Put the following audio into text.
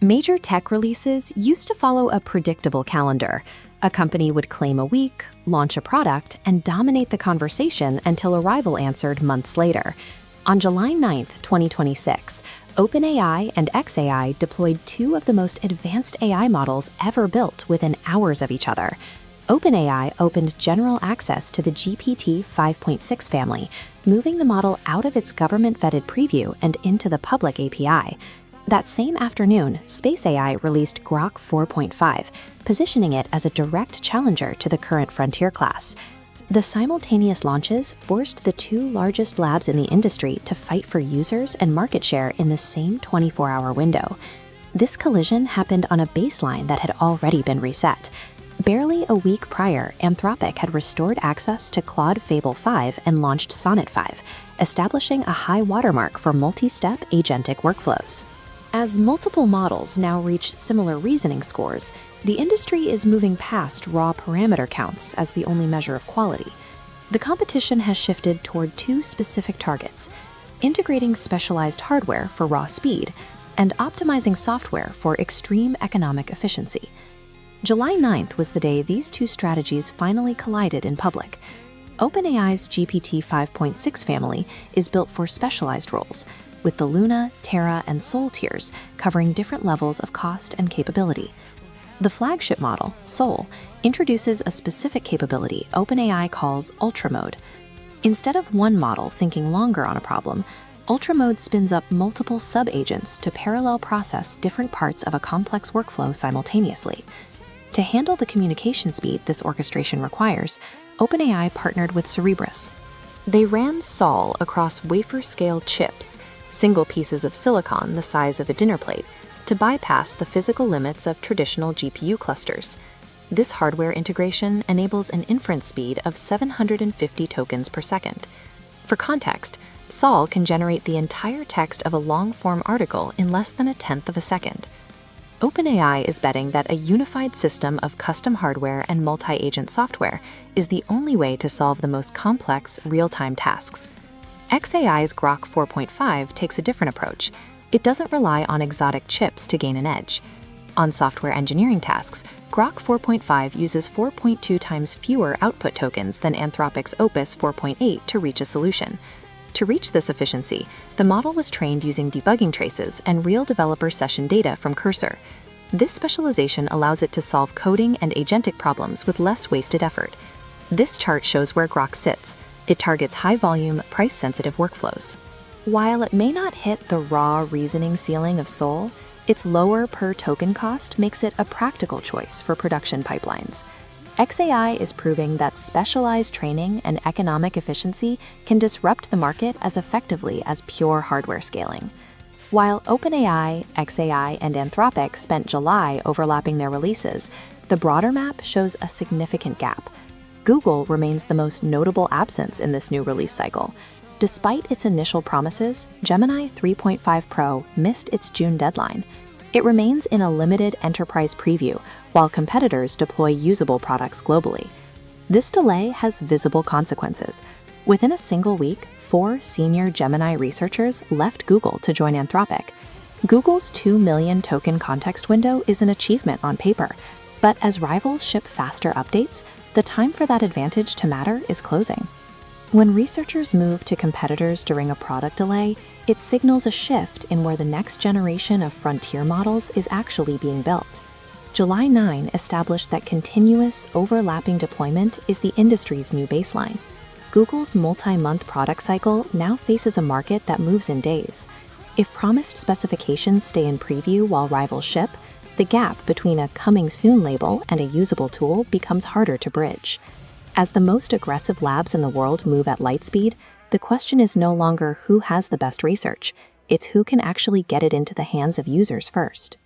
Major tech releases used to follow a predictable calendar. A company would claim a week, launch a product, and dominate the conversation until a rival answered months later. On July 9, 2026, OpenAI and XAI deployed two of the most advanced AI models ever built within hours of each other. OpenAI opened general access to the GPT 5.6 family, moving the model out of its government-vetted preview and into the public API. That same afternoon, Space AI released Grok 4.5, positioning it as a direct challenger to the current frontier class. The simultaneous launches forced the two largest labs in the industry to fight for users and market share in the same 24-hour window. This collision happened on a baseline that had already been reset. Barely a week prior, Anthropic had restored access to Claude Fable 5 and launched Sonnet 5, establishing a high watermark for multi-step agentic workflows. As multiple models now reach similar reasoning scores, the industry is moving past raw parameter counts as the only measure of quality. The competition has shifted toward two specific targets: integrating specialized hardware for raw speed and optimizing software for extreme economic efficiency. July 9th was the day these two strategies finally collided in public. OpenAI's GPT 5.6 family is built for specialized roles, with the Luna, Terra, and Sol tiers covering different levels of cost and capability. The flagship model, Sol, introduces a specific capability OpenAI calls Ultra Mode. Instead of one model thinking longer on a problem, Ultra Mode spins up multiple sub-agents to parallel process different parts of a complex workflow simultaneously. To handle the communication speed this orchestration requires, OpenAI partnered with Cerebras. They ran Sol across wafer-scale chips, single pieces of silicon the size of a dinner plate, to bypass the physical limits of traditional GPU clusters. This hardware integration enables an inference speed of 750 tokens per second. For context, Sol can generate the entire text of a long-form article in less than a tenth of a second. OpenAI is betting that a unified system of custom hardware and multi-agent software is the only way to solve the most complex real-time tasks. XAI's Grok 4.5 takes a different approach. It doesn't rely on exotic chips to gain an edge. On software engineering tasks, Grok 4.5 uses 4.2 times fewer output tokens than Anthropic's Opus 4.8 to reach a solution. To reach this efficiency, the model was trained using debugging traces and real developer session data from Cursor. This specialization allows it to solve coding and agentic problems with less wasted effort. This chart shows where Grok sits. It targets high-volume, price-sensitive workflows. While it may not hit the raw reasoning ceiling of Sol, its lower per-token cost makes it a practical choice for production pipelines. XAI is proving that specialized training and economic efficiency can disrupt the market as effectively as pure hardware scaling. While OpenAI, XAI, and Anthropic spent July overlapping their releases, the broader map shows a significant gap. Google remains the most notable absence in this new release cycle. Despite its initial promises, Gemini 3.5 Pro missed its June deadline. It remains in a limited enterprise preview, while competitors deploy usable products globally. This delay has visible consequences. Within a single week, 4 senior Gemini researchers left Google to join Anthropic. Google's 2 million token context window is an achievement on paper, but as rivals ship faster updates, the time for that advantage to matter is closing. When researchers move to competitors during a product delay, it signals a shift in where the next generation of frontier models is actually being built. July 9 established that continuous, overlapping deployment is the industry's new baseline. Google's multi-month product cycle now faces a market that moves in days. If promised specifications stay in preview while rivals ship, the gap between a coming soon label and a usable tool becomes harder to bridge. As the most aggressive labs in the world move at light speed, the question is no longer who has the best research, it's who can actually get it into the hands of users first.